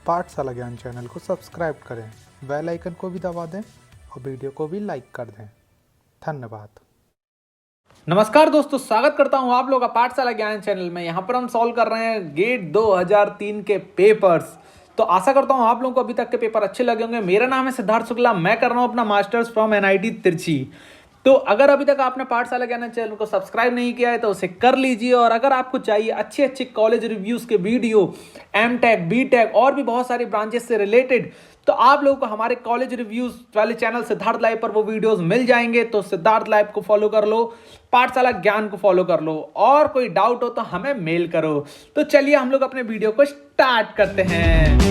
पाठशाला ज्ञान चैनल को सब्सक्राइब करें, बेल आइकन को भी दबा दें और वीडियो को भी लाइक कर दें। धन्यवाद। नमस्कार दोस्तों, स्वागत करता हूं आप लोग का पाठशाला ज्ञान चैनल में। यहां पर हम सॉल्व कर रहे हैं गेट 2003 के पेपर्स। तो आशा करता हूं आप लोगों को अभी तक के पेपर अच्छे लगे होंगे। मेरा नाम है सिद्धार्थ शुक्ला, मैं कर रहा हूं अपना मास्टर्स फ्रॉम एनआईटी तिरछी। तो अगर अभी तक आपने पाठशाला ज्ञान चैनल को सब्सक्राइब नहीं किया है तो उसे कर लीजिए। और अगर आपको चाहिए अच्छे अच्छे कॉलेज रिव्यूज़ के वीडियो, एमटेक, बीटेक और भी बहुत सारी ब्रांचेस से रिलेटेड, तो आप लोगों को हमारे कॉलेज रिव्यूज़ वाले चैनल सिद्धार्थ लाइव पर वो वीडियोस मिल जाएंगे। तो सिद्धार्थ लाइव को फॉलो कर लो, पाठशाला ज्ञान को फॉलो कर लो, और कोई डाउट हो तो हमें मेल करो। तो चलिए हम लोग अपने वीडियो को स्टार्ट करते हैं।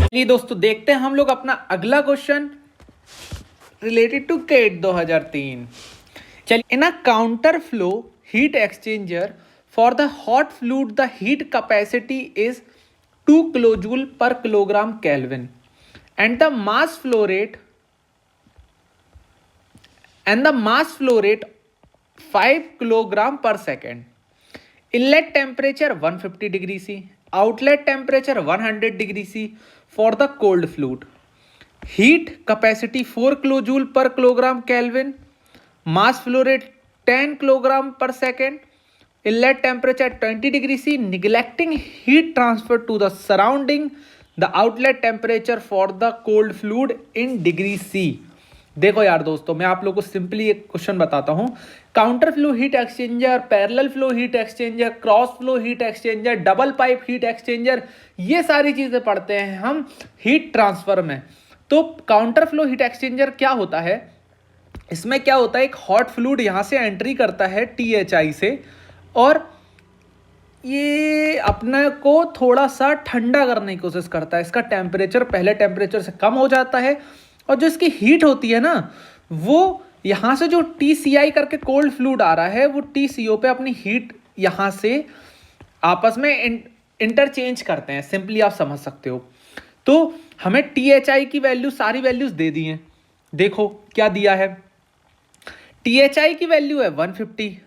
चलिए दोस्तों, देखते हैं हम लोग अपना अगला क्वेश्चन रिलेटेड टू गेट 2003। चलिए, in a counter flow heat exchanger for the hot fluid the heat capacity is 2 kilojoule per kilogram kelvin and the mass flow rate 5 kilogram per second. Inlet temperature 150 degree C, outlet temperature 100 degree C for the cold fluid. Heat capacity 4 kilojoule per kilogram kelvin, mass flow rate 10 kilogram per second, inlet temperature 20 degree C, neglecting heat transfer to the surrounding, the outlet temperature for the cold fluid in degree C. देखो यार दोस्तों, मैं आप लोगों को simply एक question बताता हूं। Counter flow heat exchanger, parallel flow heat exchanger, cross flow heat exchanger, double pipe heat exchanger, ये सारी चीजें पढ़ते हैं हम हीट ट्रांसफर में। तो काउंटर फ्लो हीट एक्सचेंजर क्या होता है? इसमें क्या होता है, एक हॉट फ्लूइड यहां से एंट्री करता है THI से, और ये अपने को थोड़ा सा ठंडा करने की कोशिश करता है। इसका टेम्परेचर पहले टेम्परेचर से कम हो जाता है, और जो इसकी हीट होती है ना, वो यहाँ से जो TCI करके कोल्ड फ्लूइड आ रहा है, वो TCO पे अपनी हीट यहाँ से आपस में इंटरचेंज करते हैं। सिंपली आप समझ सकते हो। तो हमें THI की वैल्यू, सारी वैल्यूज दे दी हैं। देखो क्या दिया है। THI की वैल्यू है 150।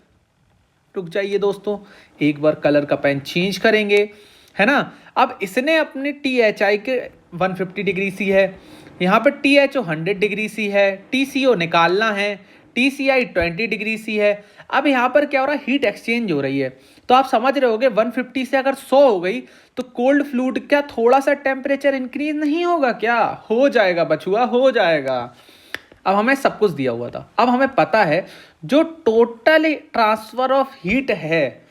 रुक जाइए दोस्तों, एक बार कलर का पेन चेंज करेंगे, है ना। अब इसने अपने THI के 150 डिग्री सी है, यहाँ पर THO 100 डिग्री सी है, TCO निकालना है, TCI 20 डिग्री सी है। अब यहाँ पर क्या हो रहा है, हीट एक्सचेंज हो रही है। तो आप समझ रहे होगे 150 से अगर 100 हो गई तो कोल्ड फ्लूइड क्या थोड़ा सा टेम्परेचर इंक्रीज नहीं होगा? क्या हो जाएगा बछुआ, हो जाएगा। अब हमें सब कुछ दिया हुआ था। अब हमें पता है जो टोटल ट्रांसफर ऑफ हीट है,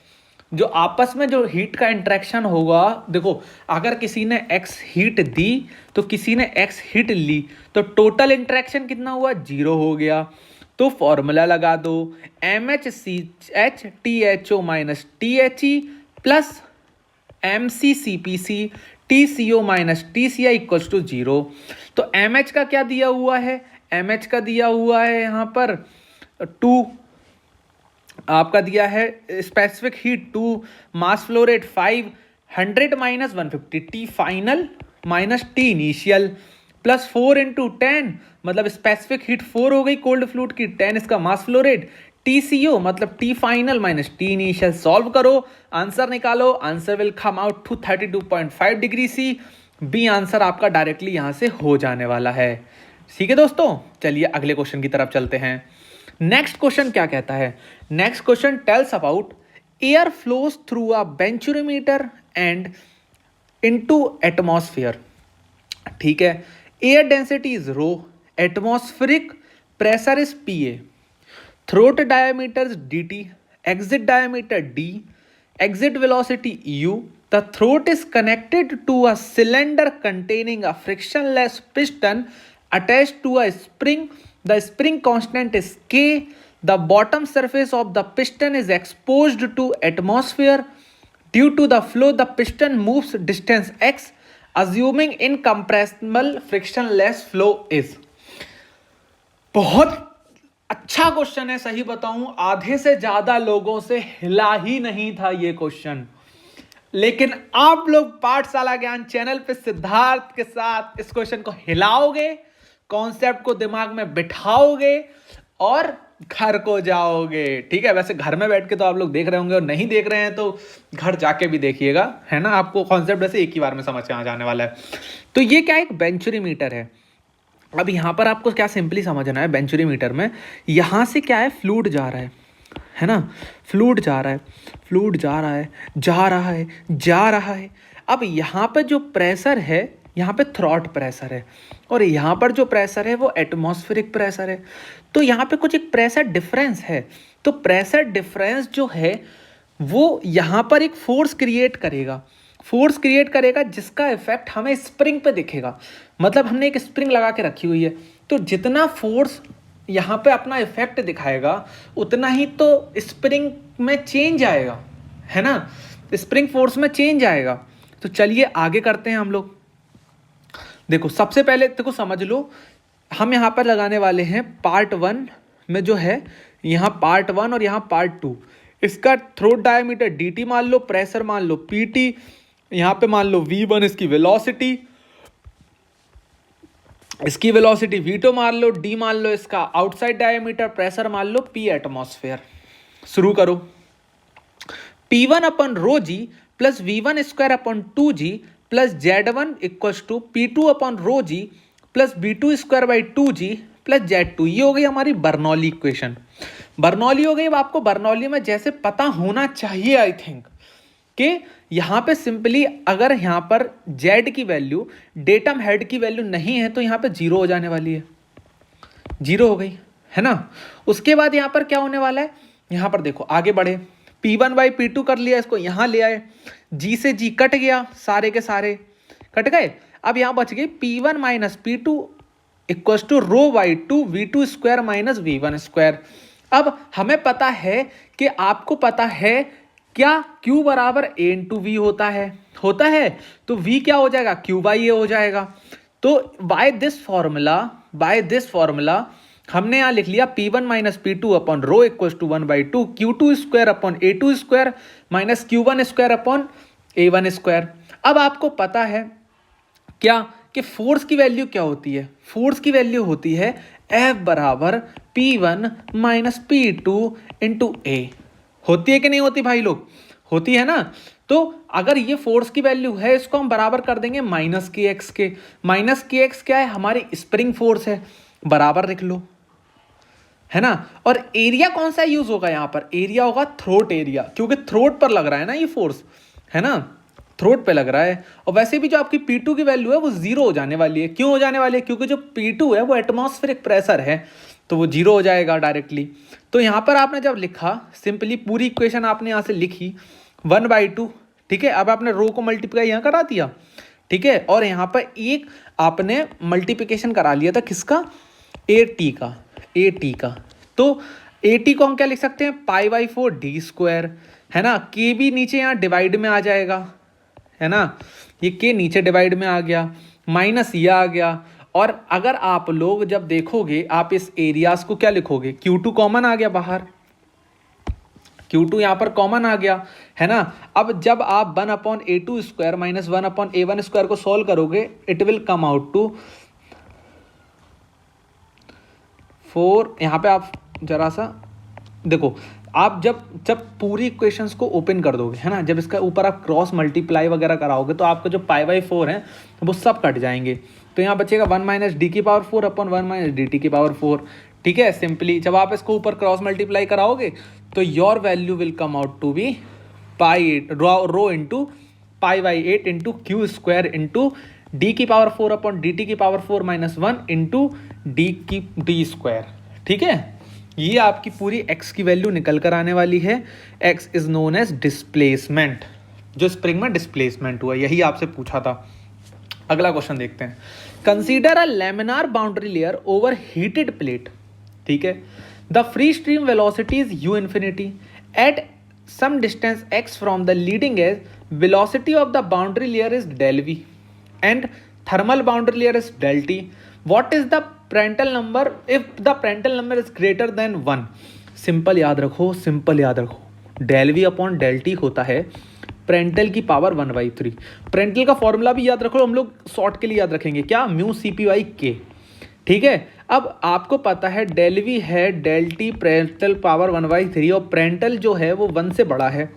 जो आपस में जो हीट का इंटरेक्शन होगा, देखो अगर किसी ने x हीट दी तो किसी ने x हीट ली, तो टोटल इंटरेक्शन कितना हुआ? 0 हो गया। तो फॉर्मूला लगा दो, MHCH THO minus THE plus MCCPC TCO minus TCI equals to 0। तो MH का क्या दिया हुआ है? MH का दिया हुआ है यहाँ पर 2, आपका दिया है स्पेसिफिक हीट 2, मास flow rate 5, 100 minus 150, T final minus T initial, plus 4 into 10, मतलब स्पेसिफिक हीट 4 हो गई कोल्ड फ्लूइड की, 10 इसका मास फ्लो रेट, TCO मतलब T final minus T initial. Solve करो, आंसर निकालो। Answer will come out to 32.5 degree C. B answer आपका directly यहां से हो जाने वाला है। ठीक है दोस्तों, चलिए अगले क्वेश्चन की तरफ चलते हैं। नेक्स्ट क्वेश्चन क्या कहता है? Next question tells about air flows through a venturimeter and into atmosphere. ठीक है, air density is rho, atmospheric pressure is PA, throat diameter is DT, exit diameter D, exit velocity U. The throat is connected to a cylinder containing a frictionless piston attached to a spring. The spring constant is K. The bottom surface of the piston is exposed to atmosphere. Due to the flow, the piston moves distance x, assuming incompressible frictionless flow is. बहुत अच्छा question है। सही बताऊं, आधे से ज्यादा लोगों से हिला ही नहीं था ये क्वेश्चन, लेकिन आप लोग पाठशाला ज्ञान चैनल पे सिद्धार्थ के साथ इस क्वेश्चन को हिलाओगे, कॉन्सेप्ट को दिमाग में बिठाओगे, और घर को जाओगे। ठीक है, वैसे घर में बैठ के तो आप लोग देख रहे होंगे, और नहीं देख रहे हैं तो घर जाके भी देखिएगा, है ना। आपको कॉन्सेप्ट वैसे एक ही बार में समझ में आ जाने वाला है। तो ये क्या एक बेंचुरी मीटर है। अब यहाँ पर आपको क्या सिंपली समझना है, बेंचुरी मीटर में यहाँ से क्या है, फ्लूइड जा रहा है ना, फ्लूइड जा रहा है, फ्लूइड जा रहा है, जा रहा है, जा रहा है। अब यहाँ पे जो प्रेशर है, यहाँ पे थ्रॉट प्रेशर है, और यहाँ पर जो प्रेशर है वो एटमॉस्फेरिक प्रेशर है। तो यहाँ पे कुछ एक प्रेशर डिफरेंस है। तो प्रेशर डिफरेंस जो है वो यहाँ पर एक फोर्स क्रिएट करेगा, फोर्स क्रिएट करेगा जिसका इफेक्ट हमें स्प्रिंग पे दिखेगा। मतलब हमने एक स्प्रिंग लगा के रखी हुई है, तो जितना फोर्स यहाँ पे अपना इफेक्ट दिखाएगा उतना ही तो स्प्रिंग में चेंज आएगा, है ना, स्प्रिंग फोर्स में चेंज आएगा। तो चलिए आगे करते हैं हम लोग। देखो सबसे पहले देखो समझ लो, हम यहाँ पर लगाने वाले हैं पार्ट 1 में जो है, यहाँ पार्ट 1 और यहाँ पार्ट 2। इसका थ्रोट डायमीटर dt मान लो, प्रेशर मान लो pt, यहाँ पे मान लो v1 इसकी वेलोसिटी, इसकी वेलोसिटी v2 मान लो, d मान लो इसका आउटसाइड डायमीटर, प्रेशर मान लो p एटमॉस्फेयर। शुरू करो। P1 upon rho g plus V1 square upon 2G plus Z1 equals to P2 upon rho g plus B2 square by 2G plus Z2। ये हो गई हमारी बर्नौली इक्वेशन। बर्नौली हो गई। अब आपको बर्नौली में जैसे पता होना चाहिए आई थिंक कि यहाँ पे सिंपली अगर यहाँ पर Z की वैल्यू डेटम हेड की वैल्यू नहीं है तो यहाँ पे 0 हो जाने वाली है, 0 हो गई, है ना। उसके बाद यहाँ पर क्या होने वाला है, यहाँ पर देखो आगे बढ़े, P1 बाई P2 कर लिया, इसको यहाँ ले आए, G से G कट गया, सारे के सारे कट गए। अब यहाँ बच गई P1 minus P2 equals to rho by 2 V2 square minus V1 square. अब हमें पता है कि आपको पता है क्या Q बराबर A इंटू V होता है, तो V क्या हो जाएगा, Q बाई A हो जाएगा। तो बाय दिस फॉर्मूला हमने यहाँ लिख लिया P1 minus P2 upon rho equals to 1/2 Q2 square upon A2 square minus Q1 square upon A1 square. अब आपको पता है क्या कि फोर्स की वैल्यू क्या होती है, फोर्स की वैल्यू होती है F बराबर P1 minus P2 into A। होती है कि नहीं होती भाई लोग, होती है ना। तो अगर ये फोर्स की वैल्यू है, इसको हम बराबर कर देंगे माइनस के एक्स के। माइनस के एक्स क्या है, हमारी स्प्रिंग फोर्स है, बराबर लिख लो, है ना। और एरिया कौन सा यूज होगा यहाँ पर, एरिया होगा थ्रोट एरिया, क्योंकि थ्रोट पर लग रहा है ना ये फोर्स, है ना, थ्रोट पे लग रहा है। और वैसे भी जो आपकी P2 की वैल्यू है वो 0 हो जाने वाली है। क्यों हो जाने वाली है, क्योंकि जो P2 है वो एटमॉस्फेरिक प्रेशर है, तो वो 0 हो जाएगा डायरेक्टली। तो यहाँ पर आपने जब लिखा, सिंपली पूरी इक्वेशन आपने यहाँ से लिखी 1/2, ठीक है। अब आपने रो को मल्टीप्लाई यहाँ करा दिया, ठीक है, और यहाँ पर एक आपने मल्टीप्लिकेशन करा लिया था किसका, AT का। तो AT को हम क्या लिख सकते हैं, π/4 d स्क्वायर, है ना। K भी नीचे यहाँ डिवाइड में आ जाएगा, है ना, ये K नीचे डिवाइड में आ गया, माइनस ये आ गया। और अगर आप लोग जब देखोगे, आप इस एरियाज को क्या लिखोगे, Q2 कॉमन आ गया बाहर, Q2 यहाँ पर कॉमन आ गया, है ना। अब जब आप 1/A2 square minus 1/A1 square को सॉल्व करोगे, it will come out to 4। यहाँ पे आप जरा सा देखो, आप जब पूरी इक्वेशंस को ओपन कर दोगे, है ना, जब इसका ऊपर आप क्रॉस मल्टीप्लाई वगैरह कराओगे तो आपका जो π/4 है वो सब कट जाएंगे। तो यहाँ बचेगा 1 माइनस डी की power 4 upon 1 minus D T की पावर 4, ठीक है। सिंपली जब आप इसको ऊपर क्रॉस मल्टीप्लाई कराओगे तो your value will come out to be π8 rho into π/8 into Q square into D की पावर 4 अपॉन डी टी की power 4 minus 1 into D square, ठीक है। ये आपकी पूरी x की वैल्यू निकल कर आने वाली है। x is known as displacement, जो स्प्रिंग में डिस्प्लेसमेंट हुआ, यही आपसे पूछा था। अगला क्वेश्चन देखते हैं। Consider a laminar boundary layer over heated plate, ठीक है। The free stream velocity is u infinity at some distance x from the leading edge, velocity of the boundary layer is del v and thermal boundary layer is del t. What is the Prandtl number if the Prandtl number is greater than 1? Simple याद रखो, del v upon del t होता है Prandtl की power 1/3। Prandtl का formula भी याद रखो, हम लोग शॉर्ट के लिए याद रखेंगे क्या, म्यू CP/K, ठीक है। अब आपको पता है डेल वी है डेल टी प्रेंटल पावर 1/3 और प्रेंटल जो है वो 1 से बड़ा है।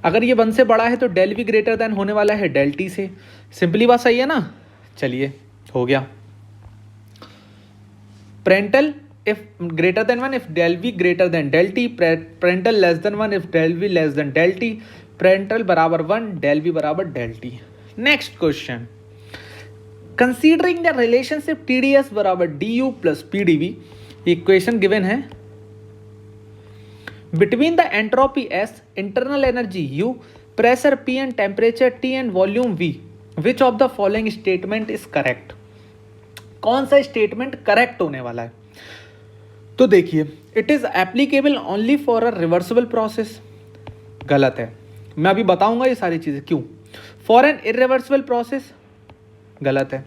अगर ये 1 से बड़ा है तो डेल वी ग्रेटर देन होने वाला है डेल टी से। सिंपली बात सही है ना। चलिए हो गया। Prandtl if greater than 1 if del V greater than del T, Prandtl less than 1 if del V less than del T, Prandtl बराबर 1 डेल वी बराबर del T. Next question, considering the relationship TdS बराबर du plus PdV, equation given है between the entropy S, internal energy U, pressure P and temperature T and volume V, which of the following statement is correct. कौन सा statement correct होने वाला है? तो देखिए, it is applicable only for a reversible process, गलत है। मैं अभी बताऊंगा ये सारी चीजें क्यों। फॉर एन इरिवर्सिबल प्रोसेस, गलत है।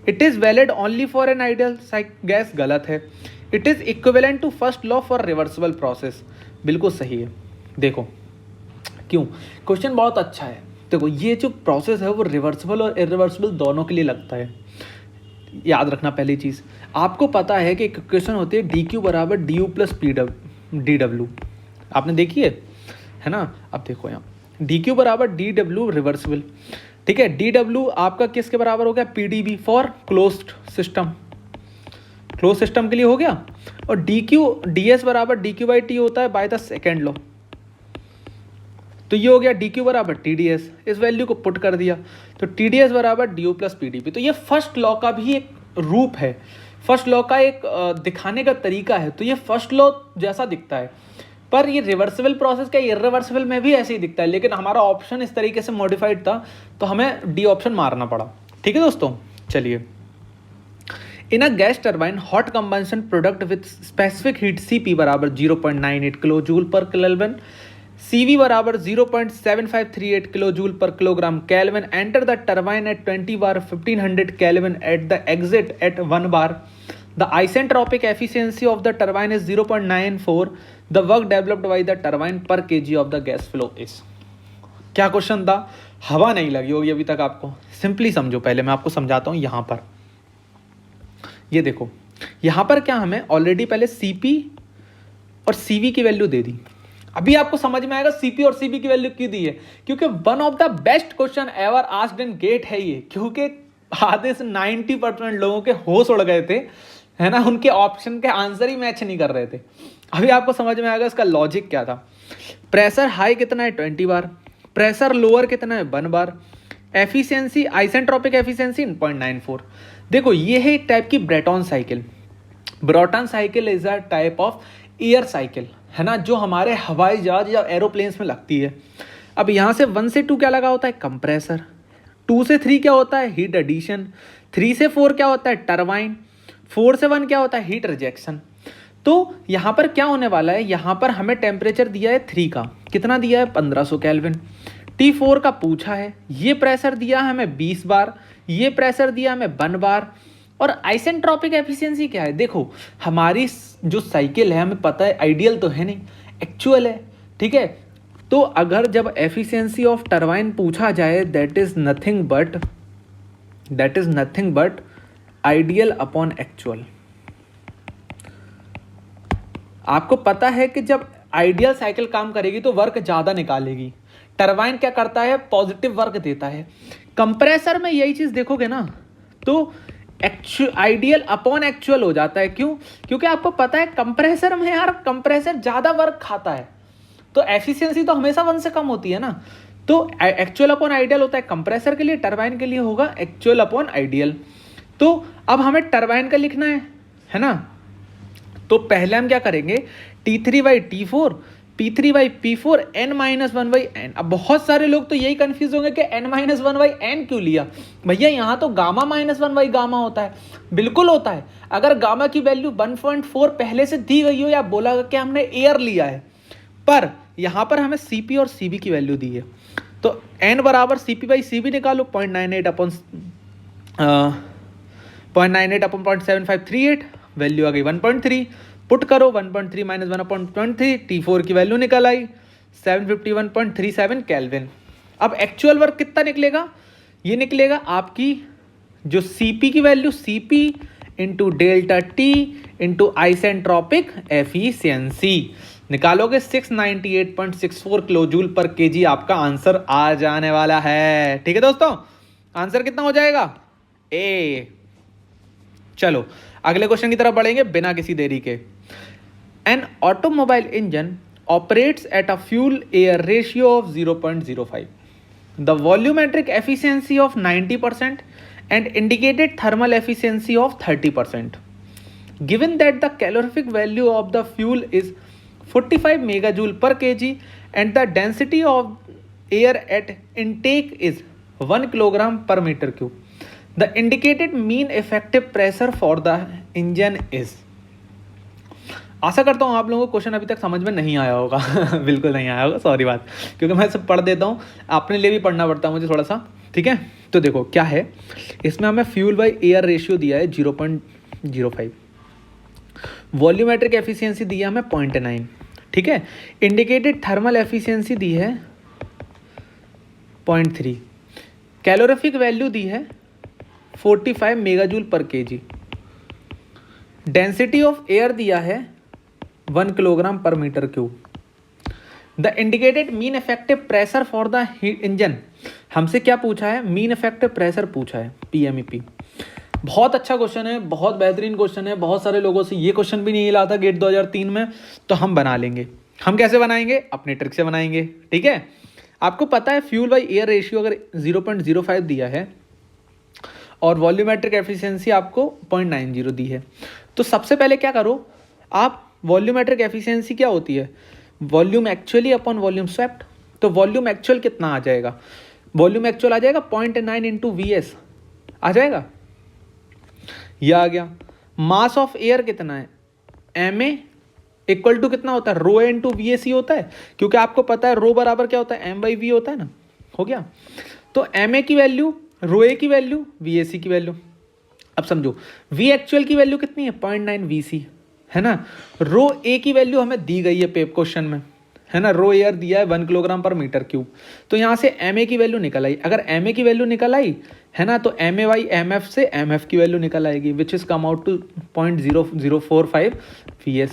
It is valid only for an ideal gas, गलत है। It is equivalent to first law for reversible process, बिल्कुल सही है। देखो क्यों, क्वेश्चन बहुत अच्छा है। देखो ये जो प्रोसेस है वो रिवर्सिबल और इरिवर्सिबल दोनों के लिए लगता है। याद रखना पहली चीज, आपको पता है कि इक्वेशन होती है DQ बराबर DU प्लस DW, आपने देखी है ना। अब देखो यहाँ DQ बराबर DW रिवर्सिबल, ठीक है। DW आपका किसके बराबर हो गया? PdV for closed system, close system के लिए हो गया। और DS बराबर DQ/T होता है बाय द सेकेंड लॉ, तो ये हो गया DQ बराबर TdS। इस वैल्यू को पुट कर दिया तो TdS बराबर DU प्लस PdV। तो ये फर्स्ट लॉ का भी एक रूप है, फर्स्ट लॉ का एक दिखाने का तरीका है। तो ये फर्स्ट लॉ जैसा दिखता है, पर ये रिवर्सिबल प्रोसेस का इरिवर्सिबल में भी ऐसे ही दिखता है। लेकिन हमारा ऑप्शन इस तरीके से मॉडिफाइड था तो हमें डी ऑप्शन मारना पड़ा। ठीक है दोस्तों, चलिए। In a gas turbine hot combustion product with specific heat CP बराबर 0.98 kilo joule per kelvin, CV बराबर 0.7538 kilo joule per kilogram kelvin, enter the turbine at 20 bar 1500 kelvin at the exit at 1 bar. The isentropic efficiency of the turbine is 0.94. The work developed by the turbine per kg of the gas flow is। क्या question था? हवा नहीं लगी होगी अभी तक आपको। Simply समझो, पहले मैं आपको समझाता हूं। यहां पर ये देखो, यहां पर क्या हमें ऑलरेडी पहले CP और CV की वैल्यू दे दी। अभी आपको समझ में आएगा CP और CV की वैल्यू क्यों दी है, क्योंकि one of the best question ever asked in GATE है ये। क्योंकि आधे से 90% लोगों के होश उड़ गए थे, है ना, उनके ऑप्शन के आंसर ही मैच नहीं कर रहे थे। अभी आपको समझ में आएगा इसका लॉजिक क्या था। प्रेशर हाई कितना है? 20 बार। प्रेशर लोअर कितना है? 1 बार। Efficiency, isentropic efficiency 0.94। देखो ये है एक टाइप की Brayton cycle. Brayton cycle is a type of air cycle, है ना, जो हमारे हवाई जहाज या एरोप्लेन्स में लगती है। अब यहाँ से 1 से 2 क्या लगा होता है? कंप्रेसर। 2 से 3 क्या होता है? Heat addition. 3 से 4 क्या होता है? टरबाइन। 4 से 1 क्या होता है? Heat rejection. तो यहाँ पर क्या होने वाला है, यहाँ पर हमें टेम्परेचर दिया है 3 का, कितना दिया है? 1500 केल्विन। T4 का पूछा है, ये प्रेशर दिया है हमें 20 बार, ये प्रेशर दिया हमें 1 बार। और आइसेंट्रोपिक एफिशिएंसी क्या है? देखो हमारी जो साइकिल है हमें पता है आइडियल तो है नहीं, एक्चुअल है, ठीक है। तो अगर जब एफिशिएंसी ऑफ टरबाइन पूछा जाए, that is nothing but ideal upon actual. आपको पता है कि जब आइडियल साइकिल काम करेगी तो वर्क ज्यादा निकालेगी। टरबाइन क्या करता है? पॉजिटिव वर्क देता है। कंप्रेसर में यही चीज देखोगे ना तो आइडियल अपॉन एक्चुअल हो जाता है। क्यों? क्योंकि आपको पता है कंप्रेसर में यार, कंप्रेसर ज्यादा वर्क खाता है तो एफिशिएंसी तो हमेशा 1 से कम होती है ना। तो एक्चुअल अपॉन आइडियल होता है कंप्रेसर के लिए, टरबाइन के लिए होगा एक्चुअल अपॉन आइडियल। तो अब हमें टरबाइन का लिखना है ना। तो पहले हम क्या करेंगे? T3/T4 P3/P4 n-1/n। अब बहुत सारे लोग तो यही कंफ्यूज होंगे कि n-1/n क्यों लिया भैया, यहाँ तो गामा -1 गामा होता है। बिल्कुल होता है। अगर गामा की वैल्यू 1.4 पहले से दी गई हो या बोला कि हमने एयर लिया है, पर यहाँ पर हमें CP और CV की वैल्यू दी है, तो n बराबर CP/CV निकालो, 0.98 अपॉन 0.7538, वैल्यू आ गई 1.3। पुट करो 1.3 माइनस 1/3, T4 की वैल्यू निकल आई 751.37 केल्विन। अब एक्चुअल वर्क कितना निकलेगा? ये निकलेगा आपकी जो CP की value, CP into delta T into isentropic efficiency. निकालोगे 698.64 किलो जूल पर केजी आपका आंसर आ जाने वाला है। ठीक है दोस्तों, आंसर कितना हो जाएगा? ए। चलो अगले क्वेश्चन की तरफ बढ़ेंगे बिना किसी देरी के। An automobile engine operates at a fuel air ratio of 0.05, the volumetric efficiency of 90% and indicated thermal efficiency of 30%. Given that the calorific value of the fuel is 45 megajoule per kg and the density of air at intake is 1 kilogram per meter cube, the indicated mean effective pressure for the engine is। आशा करता हूँ आप लोगों को question अभी तक समझ में नहीं आया होगा बिल्कुल नहीं आया होगा, सॉरी बात, क्योंकि मैं सब पढ़ देता हूँ, अपने लिए भी पढ़ना पड़ता है मुझे थोड़ा सा। ठीक है, तो देखो क्या है इसमें, हमें फ्यूल बाई एयर रेशियो दिया है 0.05, वॉल्यूमेट्रिक एफिशिएंसी दी है हमें 0.9, ठीक है, इंडिकेटेड थर्मल एफिशिएंसी दी है 0.3, कैलोरीफिक वैल्यू दी है 45 मेगाजूल पर केजी, डेंसिटी ऑफ एयर दिया है 1 किलोग्राम पर metre cube, the indicated mean effective pressure for the engine. हमसे क्या पूछा है? मीन इफेक्टिव प्रेशर पूछा है, पीएमईपी। बहुत अच्छा क्वेश्चन है, बहुत बेहतरीन क्वेश्चन है, बहुत सारे लोगों से ये क्वेश्चन भी नहीं मिला था गेट 2003 में, तो हम बना लेंगे। हम कैसे बनाएंगे? अपने ट्रिक से बनाएंगे। ठीक है, आपको पता है फ्यूल बाई एयर रेशियो अगर 0.05 दिया है और वॉल्यूमेट्रिक एफिशिएंसी आपको 0.90 दी है, तो सबसे पहले क्या करो आप, वॉल्यूमेट्रिक एफिशिएंसी क्या होती है? Volume actually upon volume swept. तो वॉल्यूम एक्चुअल कितना आ जाएगा? वॉल्यूम एक्चुअल आ जाएगा 0.9 इंटू VS आ जाएगा, यह आ गया। मास ऑफ एयर कितना है? MA इक्वल टू कितना होता है? रो ए इंटू VAC होता है, क्योंकि आपको पता है रो बराबर क्या होता है? M/V होता है ना, हो गया। तो MA की वैल्यू, रो ए की वैल्यू, VAC की वैल्यू। अब समझो V एक्चुअल की वैल्यू कितनी है? 0.9 VC है ना। रो ए की वैल्यू हमें दी गई है पेप क्वेश्चन में, है ना, रो एयर दिया है 1 किलोग्राम पर मीटर क्यूब, तो यहाँ से MA की वैल्यू निकल आई। अगर MA की वैल्यू निकल आई है ना, तो MA बाई MF से MF की वैल्यू निकल आएगी, which is come out to 0.0045 VS,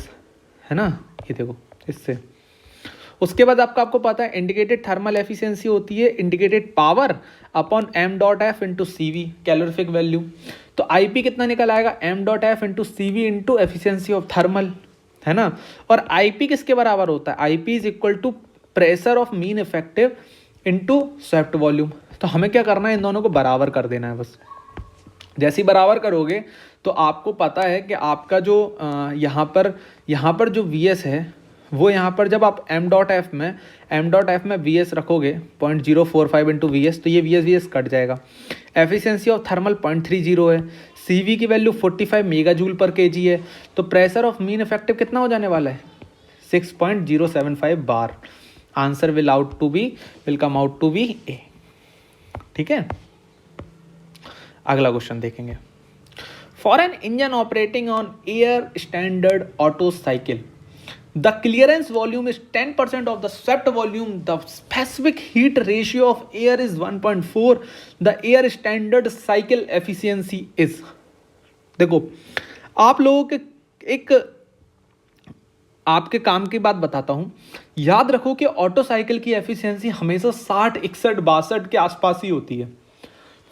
है ना, ये देखो इससे। उसके बाद आपको पता है इंडिकेटेड थर्मल एफिशिएंसी होती है indicated power upon m.f into CV, calorific value. तो IP कितना निकल आएगा? m.f into CV into efficiency of thermal, है ना। और IP किसके बराबर होता है? IP is equal to pressure of mean effective into swept volume. तो हमें क्या करना है? इन दोनों को बराबर कर देना है बस। जैसे ही बराबर करोगे तो आपको पता है कि आपका जो यहाँ पर जो VS है वो यहाँ पर जब आप m.f में VS रखोगे 0.045 इंटू VS, तो ये VS कट जाएगा। एफिशिएंसी ऑफ थर्मल 0.30 है, CV की वैल्यू 45 मेगाजूल पर केजी है, तो प्रेशर ऑफ मीन इफेक्टिव कितना हो जाने वाला है? 6.075 bar. Answer will come out to be A. ठीक है, अगला क्वेश्चन देखेंगे। For an engine operating on air standard Otto cycle, the clearance volume is 10% of the swept volume, the specific heat ratio of air is 1.4, the air standard cycle efficiency is। देखो आप लोगों के एक आपके काम की बात बताता हूं, याद रखो कि ऑटो साइकिल की एफिशिएंसी हमेशा 60, 61, 62 के आसपास ही होती है।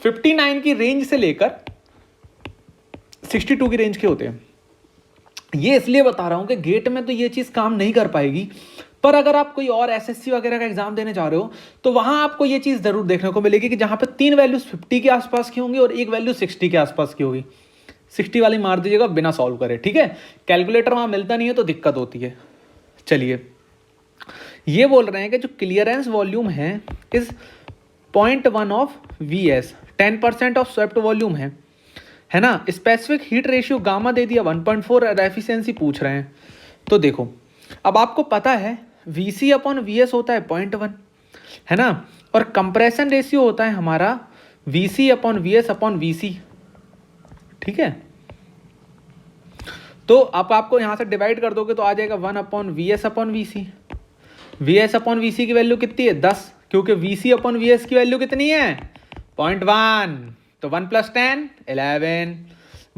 59 की रेंज से लेकर 62 की रेंज के होते हैं। ये इसलिए बता रहा हूं कि गेट में तो ये चीज़ काम नहीं कर पाएगी, पर अगर आप कोई और SSC वगैरह का एग्जाम देने जा रहे हो तो वहां आपको ये चीज़ जरूर देखने को मिलेगी कि जहां पे 3 वैल्यूज 50 के आसपास की होंगी और एक वैल्यू 60 के आसपास की होगी। 60 वाली मार दीजिएगा बिना सॉल्व करे, ठीक है। कैलकुलेटर वहां मिलता नहीं है तो दिक्कत होती है। चलिए, ये बोल रहे हैं कि जो क्लियरेंस वॉल्यूम है is 0.1 of VS, 10% of swept volume है ना। स्पेसिफिक हीट रेशियो गामा दे दिया 1.4, एफिशिएंसी पूछ रहे हैं। तो देखो अब आपको पता है VC अपॉन VS होता है 0.1, है ना, और कंप्रेशन रेशियो होता है हमारा VC upon VS upon VC, ठीक है। तो अब आपको यहां से डिवाइड कर दोगे तो आ जाएगा 1 upon VS upon VC। VS upon VC की वैल्यू कितनी है? 10, क्योंकि VC अपॉन VS की वैल्यू कितनी है? 0.1, तो 1 + 10 11,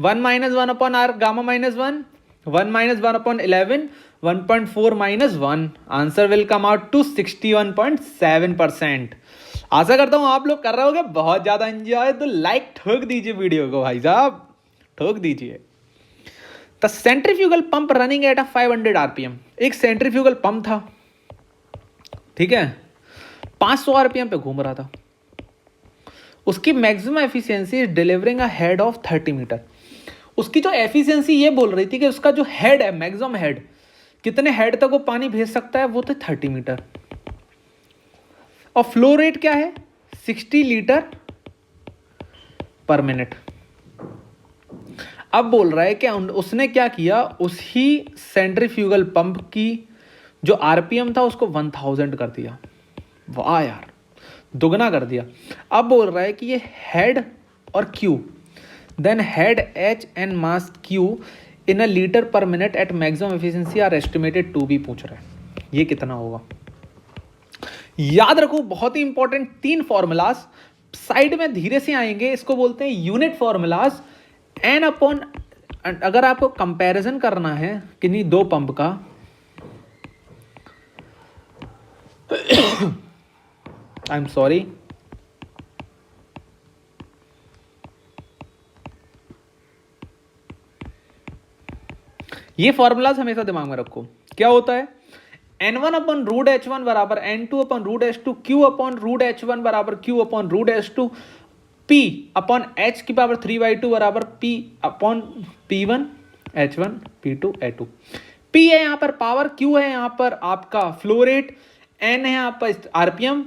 1 minus 1 upon R gamma minus 1, 1 minus 1 upon 11, 1.4 minus 1, answer will come out to 61.7%। आशा करता हूं आप लोग कर रहे होगे बहुत ज्यादा एंजॉय, तो लाइक ठोक दीजिए वीडियो को भाई साहब, ठोक दीजिए। The centrifugal pump running at 500 RPM, एक सेंट्रीफ्यूगल पंप था, ठीक है, 500 आरपीएम पे घूम रहा था। उसकी maximum efficiency is delivering a head of 30 metre. उसकी जो एफिशिएंसी ये बोल रही थी कि उसका जो हेड है, मैक्सिमम हेड, कितने हेड तक वो पानी भेज सकता है, वो थे 30 मीटर। और फ्लो रेट क्या है, 60 लीटर पर मिनट। अब बोल रहा है कि उसने क्या किया, उसी सेंट्रीफ्यूगल पंप की जो आरपीएम था उसको 1000 कर दिया। वाह यार, दुगना कर दिया। अब बोल रहा है कि ये हेड और Q, then head H and mass Q in a litre per minute at maximum efficiency are estimated to be पूछ रहा है, ये कितना होगा। याद रखो बहुत ही इंपॉर्टेंट 3 फॉर्मूलाज साइड में धीरे से आएंगे, इसको बोलते हैं यूनिट फॉर्मूलाज। एन अपॉन, अगर आपको कंपैरिजन करना है किन्हीं 2 पंप का, आई एम सॉरी, ये फॉर्मूलाज हमेशा दिमाग में रखो। क्या होता है, N1 अपॉन रूट H1 बराबर N2 upon root H2, Q upon root H1 बराबर Q upon root H2, P upon H की पावर 3/2 बराबर P upon P1 H1 P2 A2। P है यहाँ पर पावर, Q है यहाँ पर आपका फ्लो रेट, N है यहाँ पर आरपीएम,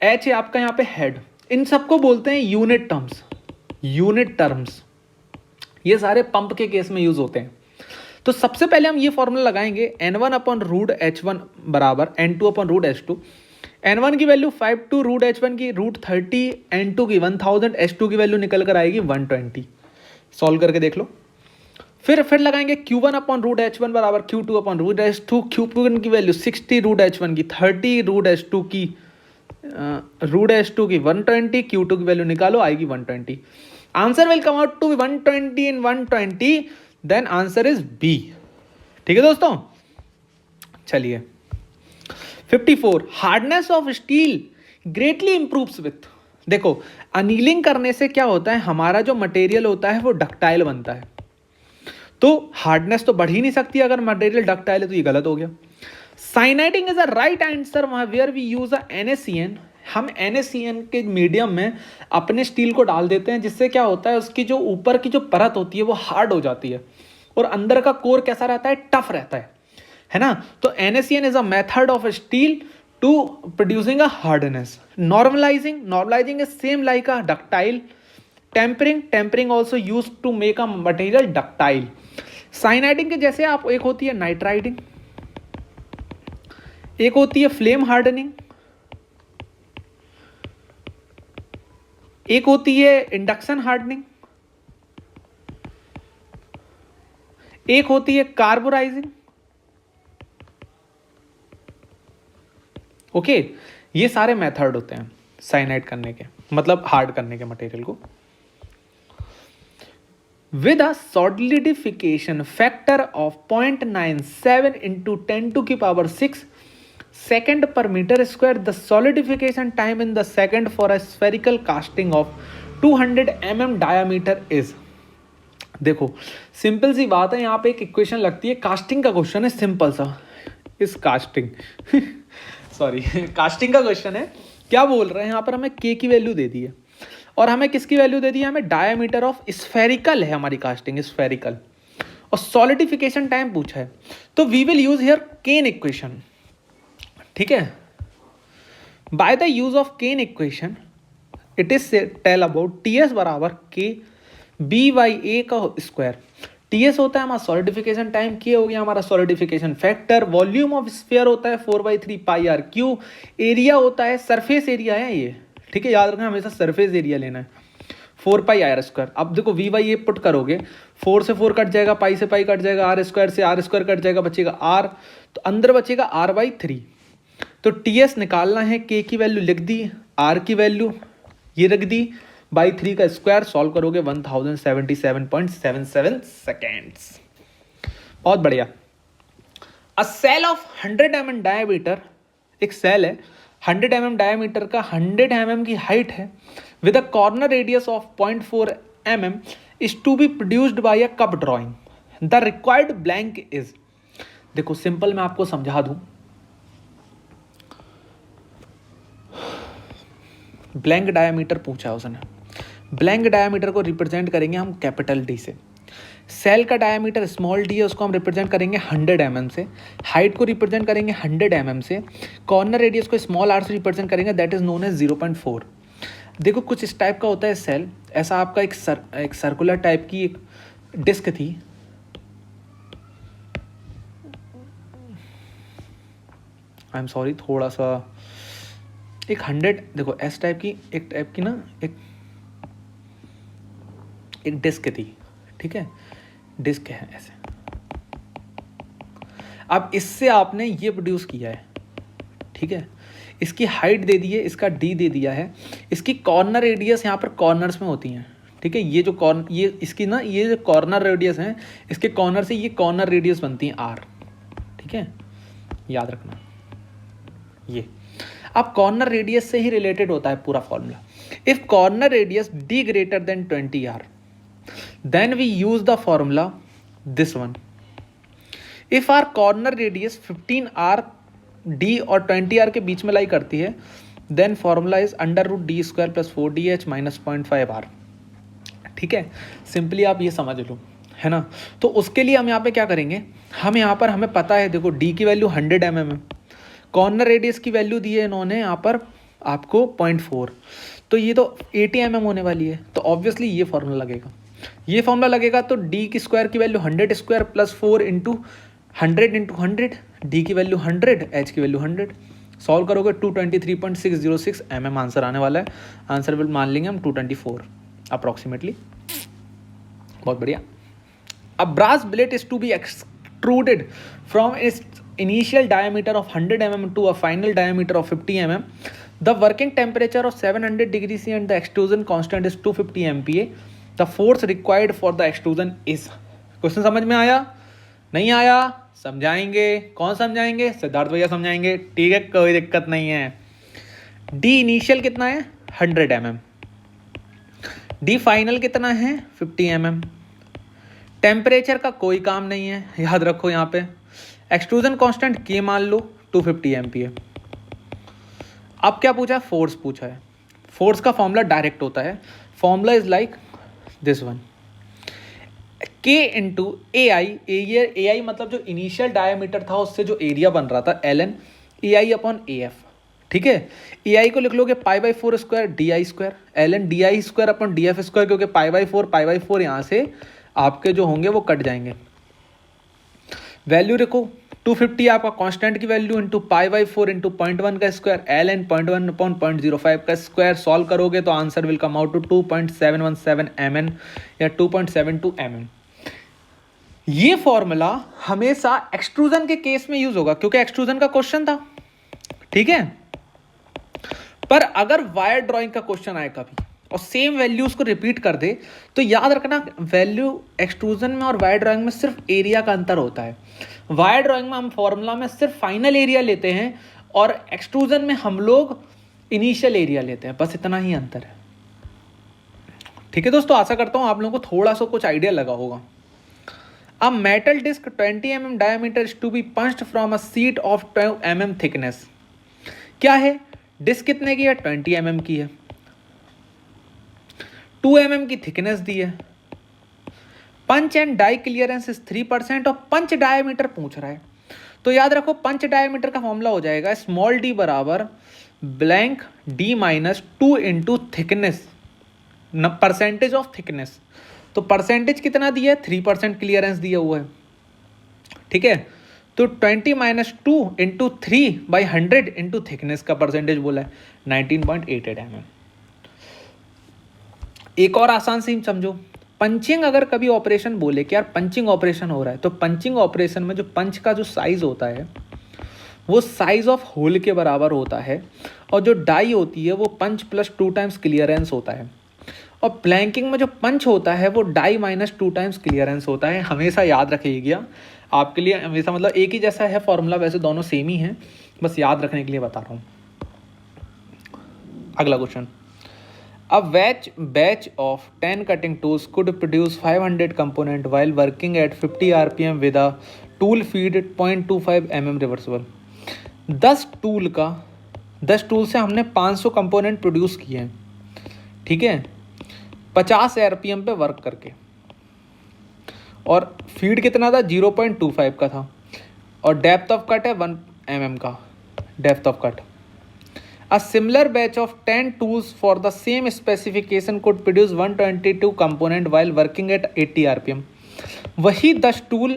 H है आपका यहाँ पे हेड। इन सबको बोलते हैं यूनिट टर्म्स, यूनिट टर्म्स। ये सारे पंप के केस में यूज होते हैं। तो सबसे पहले हम ये फॉर्मूला लगाएंगे, N1 अपॉन रूट H1 बराबर N2 upon root H2। N1 की वैल्यू 52, रूट H1 की रूट 30, N2 की 1000, H2 की वैल्यू निकल कर आएगी 120। सॉल्व करके देख लो। फिर लगाएंगे Q1 अपॉन रूट H1 बराबर Q2 upon root H2। Q1 की वैल्यू 60, रूट H1 की 30, रूट H2 की 120, Q2 की वैल्यू निकालो, आएगी 120। Answer will come out to 120 in 120, then answer is B. ठीक है दोस्तों, चलिए 54, hardness of steel greatly improves with. देखो, अनीलिंग करने से क्या होता है, हमारा जो मटेरियल होता है वो डक्टाइल बनता है। तो हार्डनेस तो बढ़ ही नहीं सकती अगर मटेरियल डक्टाइल है, तो ये गलत हो गया। Cyaniding is a right answer, where we use a NaCN। हम NaCN के मीडियम में अपने स्टील को डाल देते हैं, जिससे क्या होता है, उसकी जो ऊपर की जो परत होती है वो हार्ड हो जाती है और अंदर का कोर कैसा रहता है, टफ रहता है ना। तो NaCN is a method of steel to producing a hardness. Normalizing is same like a ductile. Tempering also use to make a material ductile. Cyaniding के जैसे आप, एक होती है नाइट्राइडिंग, एक होती है फ्लेम हार्डनिंग, एक होती है इंडक्शन हार्डनिंग, एक होती है कार्बोराइजिंग। ओके, ये सारे मेथड होते हैं साइनाइड करने के, मतलब हार्ड करने के मटेरियल को। With a solidification factor of 0.97 into 10⁶ second per meter square, the solidification time in the second for a spherical casting of 200 mm diameter is. देखो सिंपल सी बात है, यहाँ पे एक इक्वेशन लगती है, कास्टिंग का क्वेश्चन है, सिंपल सा, इस कास्टिंग सॉरी कास्टिंग का क्वेश्चन है। क्या बोल रहे हैं यहाँ पर, हमें K की वैल्यू दे दी है और हमें किसकी वैल्यू दे दी है, हमें डायामीटर ऑफ स्फेरिकल है हमारी कास्टिंग, स्फेरिकल, और सॉलिडिफिकेशन टाइम पूछा है। तो we will use here Caine equation. ठीक है, by the use of Caine equation it is tell about TS बराबर K B/A का स्क्वायर। TS होता है हमारा सॉलिडिफिकेशन टाइम, K हो गया हमारा solidification factor, volume of sphere होता है 4/3 πr3, एरिया होता है, सरफेस एरिया है ये, ठीक है, याद रखना हमेशा सरफेस एरिया लेना है, 4πr²। अब देखो V/A पुट करोगे, 4 से 4 कट जाएगा, पाई से पाई कट जाएगा, R² से R² कट जाएगा, बचेगा R, तो अंदर बचेगा R/3। तो TS निकालना है, K की वैल्यू लिख दी, R की वैल्यू ये रख दी, बाई 3 का स्क्वायर, सॉल्व करोगे 1077.77 सेकेंड्स। बहुत बढ़िया। अ सेल ऑफ 100 mm डायमीटर, एक सेल है 100 mm डायमीटर का, 100 mm की हाइट है, with a corner radius of 0.4 mm is to be produced by a cup drawing. The required blank is, देखो सिंपल मैं आपको समझा दूं, ब्लैंक डायमीटर पूछा है उसने। ब्लैंक डायमीटर को रिप्रेजेंट करेंगे हम कैपिटल डी से। सेल का डायमीटर स्मॉल डी है, उसको हम रिप्रेजेंट करेंगे 100 mm से। हाइट को रिप्रेजेंट करेंगे 100 mm से। कॉर्नर रेडियस को स्मॉल आर से रिप्रेजेंट करेंगे, दैट इज नोन एज 0.4। देखो कुछ इस टाइप का होता है सेल, ऐसा आपका एक सर्कुलर टाइप की एक डिस्क थी, आई एम सॉरी थोड़ा सा, एक 100, देखो एस टाइप की ना एक डिस्क थी, ठीक है, डिस्क है ऐसे। अब इससे आपने ये प्रोड्यूस किया है, ठीक है, इसकी हाइट दे दी है, इसका डी दे दिया है, इसकी कॉर्नर रेडियस यहाँ पर कॉर्नर्स में होती हैं, ठीक है, ये जो ये इसकी ना ये जो कॉर्नर रेडियस है, इसके कॉर्नर से ये कॉर्नर रेडियस बनती है आर, ठीक है, याद रखना ये। अब कॉर्नर रेडियस से ही रिलेटेड होता है पूरा formula. If corner radius D greater than 20 R, then we use the formula this one. If our corner radius 15 r d और 20 r के बीच में लाई करती है, then formula is under root d square plus 4dh minus 0.5 r, ठीक है, simply आप ये समझ लो, है ना। तो उसके लिए हम यहाँ पे क्या करेंगे, हम यहाँ पर हमें पता है, देखो d की वैल्यू 100 mm है, कॉर्नर रेडियस की वैल्यू दी है इन्होंने यहाँ पर आपको 0.4, तो ये तो 80 mm होने वाली है, तो ऑब्वियसली ये फॉर्मूला लगेगा, ये फॉर्मूला लगेगा। तो डी की स्क्वायर की value 100 square plus 4 into 100 into 100, D की वैल्यू 100, एच की वैल्यू 100, सॉल्व करोगे 223.606 mm आंसर आने वाला है। आंसर विल मान लेंगे हम 224 अप्रॉक्सीमेटली। बहुत बढ़िया। A brass billet is to be extruded from its initial diameter of 100 mm to a final diameter of 50 mm. The working temperature of 700 degree C and the extrusion constant is 250 MPa. The force required for the extrusion is. Question समझ में आया? नहीं आया? समझाएंगे। कौन समझाएंगे? सिद्धार्थ भैया समझाएंगे। ठीक है, कोई दिक्कत नहीं है। डी इनिशियल कितना है? 100 mm। डी फाइनल कितना है? 50 mm। टेम्परेचर का कोई काम नहीं है, याद रखो यहाँ पे। एक्सट्रूजन कांस्टेंट के मान लो 250 MPa। अब क्या पूछा है? फोर्स पूछा है। फोर्स का फॉर्मूला डायरेक्ट होता है। Formula is like this one, K into A I मतलब जो इनिशियल डायमीटर था उससे जो एरिया बन रहा था ln AI अपॉन AF। ठीक है, AI को लिख लोगे π/4 square DI square, ln DI square upon DF square, क्योंकि π/4 यहाँ से आपके जो होंगे वो कट जाएंगे। वैल्यू देखो 250 आपका कांस्टेंट की वैल्यू इंटू π/4 इंटू 0.1 का स्क्वायर, ln 0.1 अपॉन 0.05 का स्क्वायर, सॉल्व करोगे तो answer will come out to 2.717 mn या 2.72 mm। ये फॉर्मूला हमेशा एक्सट्रूजन के केस में यूज होगा क्योंकि एक्सट्रूजन का क्वेश्चन था। ठीक है, पर अगर वायर ड्राइंग का क्वेश्चन आए कभी और सेम वैल्यूज को रिपीट कर दे तो याद रखना वैल्यू एक्सट्रूजन में और वायर ड्राइंग में सिर्फ एरिया का अंतर होता है। वायर ड्राइंग में हम फॉर्मूला में सिर्फ फाइनल एरिया लेते हैं और एक्सट्रूजन में हम लोग इनिशियल एरिया लेते हैं, बस इतना ही अंतर है। ठीक है दोस्तों, आशा करता हूं आप लोगों को थोड़ा सा कुछ आइडिया लगा होगा। A metal disc 20 mm diameter is to be punched from a sheet of 12 mm thickness। क्या है? डिस्क कितने की है? 20 mm की है, 2 mm की थिकनेस दी है। Punch and die clearance is 3% और पंच डायमीटर पूछ रहा है, तो याद रखो पंच डायमीटर का फॉर्मूला हो जाएगा स्मॉल डी बराबर blank D minus 2 into thickness, percentage of thickness. तो परसेंटेज कितना दिया है? 3% क्लियरेंस दिया हुआ है। ठीक है, तो 20 माइनस 2 इंटू 3/100 इंटू थिकनेस का परसेंटेज बोला है 19.88 mm। एक और आसान सी समझो, पंचिंग अगर कभी ऑपरेशन बोले कि यार पंचिंग ऑपरेशन हो रहा है, तो पंचिंग ऑपरेशन में जो पंच का जो साइज होता है वो साइज ऑफ होल के बराबर होता है और जो डाई होती है वो पंच प्लस 2 टाइम्स क्लियरेंस होता है। और प्लैंकिंग में जो पंच होता है वो डाई माइनस 2 टाइम्स क्लियरेंस होता है, हमेशा याद रखिएगा आपके लिए, हमेशा मतलब एक ही जैसा है फॉर्मूला, वैसे दोनों सेम ही हैं, बस याद रखने के लिए बता रहा हूँ। अगला question, A batch of 10 cutting tools could produce 500 component while working at 50 rpm with a tool feed 0.25 mm reversible। 10 tool से हमने 500 कंपोनेंट प्रोड्यूस किए हैं, ठीक है, 50 rpm पे वर्क करके, और फीड कितना था 0.25 का था, और डेप्थ ऑफ कट है 1 mm का depth of cut. A similar batch of 10 tools for the same specification could produce 122 component while working at 80 rpm। वही 10 टूल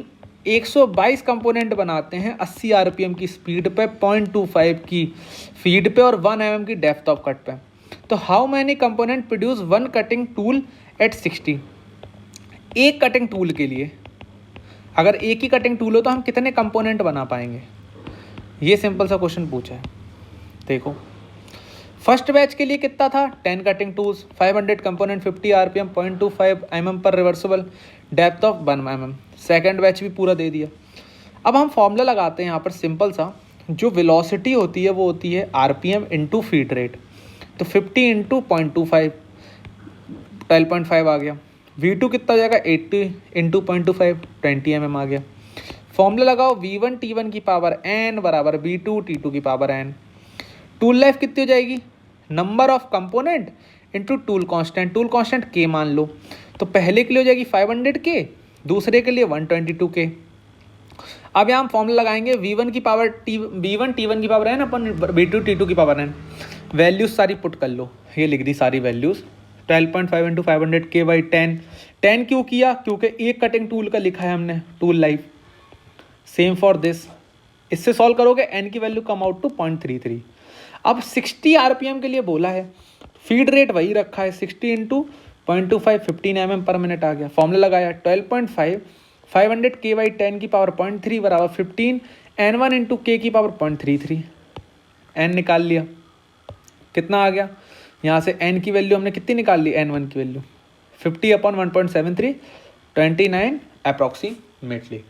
122 कंपोनेंट बनाते हैं 80 rpm की स्पीड पे, 0.25 की फीड पे और 1 mm की डेप्थ ऑफ कट पे। तो how many component produce one cutting tool at 60। एक कटिंग टूल के लिए अगर एक ही कटिंग टूल हो तो हम कितने कंपोनेंट बना पाएंगे, ये सिंपल सा क्वेश्चन पूछा है। देखो फर्स्ट बैच के लिए कितना था, 10 cutting tools, 500 component, 50 rpm, 0.25 mm पर reversible, depth of 1 mm। Second batch भी पूरा दे दिया। अब हम फॉर्मूला लगाते हैं यहाँ पर सिंपल सा, जो वेलोसिटी होती है वो होती है rpm इंटू फीड रेट, तो 50 इंटू 0.25 12.5 आ गया। V2 कितना हो जाएगा 80 इंटू 0.25 20 mm आ गया। फॉर्मूला लगाओ V1 T1 की पावर n बराबर V2 T2 की पावर n। टूल लाइफ कितनी हो जाएगी, number of component into tool constant, tool constant के मान लो, तो पहले के लिए हो जाएगी 500 के, दूसरे के लिए 122 के। अब यहाँ हम फॉर्मूला लगाएंगे V1 की पावर V1 T1 की पावर n अपन V2 T2 की पावर n। वैल्यूज सारी पुट कर लो, ये लिख दी सारी वैल्यूज, 12.5 इंटू 500 के बाई 10। 10 क्यों किया, क्योंकि एक कटिंग टूल का लिखा है हमने tool life. Same for this, इससे सॉल्व करोगे n की वैल्यू कम आउट टू 0.33। अब 60 rpm के लिए बोला है, फीड रेट वही रखा है 60 इंटू 0.25 15 mm पर मिनट आ गया। फॉर्मूला लगाया 12.5 500 k बाई 10 की पावर 0.3 बराबर 15 n1 इंटू के की पावर 0.33। n निकाल लिया, कितना आ गया, यहाँ से n की वैल्यू हमने कितनी निकाल ली, n1 की वैल्यू 50 अपॉन 1.73 29 अप्रॉक्सीमेटली।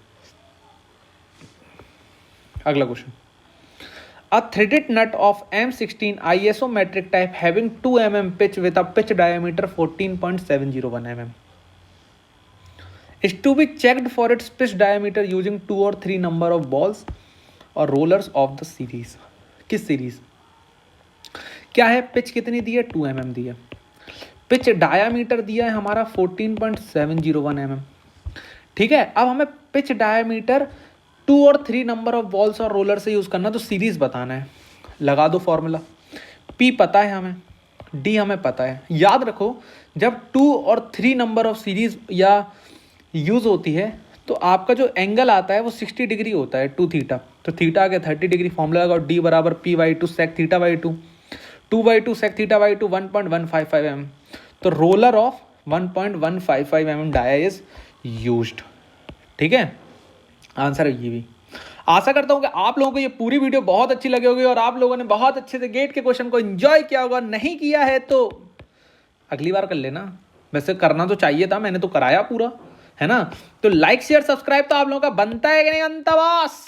अगला question, A threaded nut of M16 ISO metric type having 2 mm pitch with a pitch diameter 14.701 mm is to be checked for its pitch diameter using 2 or 3 number of balls or rollers of the series। किस series क्या है, pitch कितनी दी है 2 mm दी है, pitch diameter दिया है हमारा 14.701 mm, ठीक है। अब हमें पिच डायामीटर 2 और 3 नंबर ऑफ बॉल्स और रोलर से यूज़ करना, तो सीरीज़ बताना है। लगा दो फॉर्मूला, P पता है हमें, D हमें पता है। याद रखो जब 2 और 3 नंबर ऑफ सीरीज़ या यूज़ होती है तो आपका जो एंगल आता है वो 60 डिग्री होता है, 2 थीटा, तो थीटा आ गया 30 डिग्री। फॉर्मूला लगाओ D बराबर P/2 sec theta by 2, 2/2 sec theta by 2 1.155 mm। तो roller of 1.155 mm dia is used, ठीक है। आंसर है ये भी। आशा करता हूं कि आप लोगों को ये पूरी वीडियो बहुत अच्छी लगी होगी और आप लोगों ने बहुत अच्छे से गेट के क्वेश्चन को एंजॉय किया होगा। नहीं किया है तो अगली बार कर लेना, वैसे करना तो चाहिए था, मैंने तो कराया पूरा, है ना। तो लाइक शेयर सब्सक्राइब तो आप लोगों का बनता है कि नहीं बनता बॉस,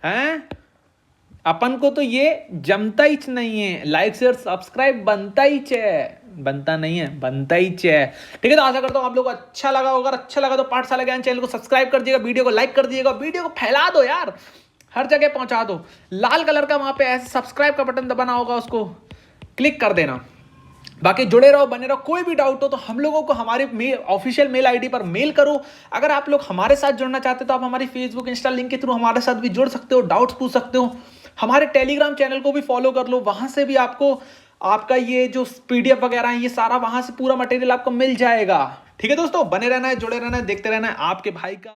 हैं? अपन को तो ये जमता ही नहीं है, लाइक शेयर सब्सक्राइब बनता ही है, बनता नहीं है, बनता ही है, ठीक है। तो आशा करता हूँ आप लोगों को अच्छा लगा होगा, अच्छा लगा तो पाठशाला ज्ञान चैनल को सब्सक्राइब कर दीजिएगा, वीडियो को लाइक कर दीजिएगा, वीडियो को फैला दो यार, हर जगह पहुंचा दो। लाल कलर का वहां पे ऐसे सब्सक्राइब का बटन दबाना होगा, उसको क्लिक कर देना। बाकी जुड़े रहो, बने रहो। कोई भी डाउट हो तो हम लोगों को हमारे ऑफिशियल मेल आईडी पर मेल करो। अगर आप लोग हमारे साथ जुड़ना चाहते हो तो आप हमारी फेसबुक इंस्टा लिंक के थ्रू हमारे साथ भी जुड़ सकते हो, डाउट्स पूछ सकते हो। हमारे टेलीग्राम चैनल को भी फॉलो कर लो, वहां से भी आपको आपका ये जो PDF वगैरह है ये सारा वहां से पूरा मटेरियल आपको मिल जाएगा, ठीक है दोस्तों। बने रहना है, जुड़े रहना है, देखते रहना है आपके भाई का।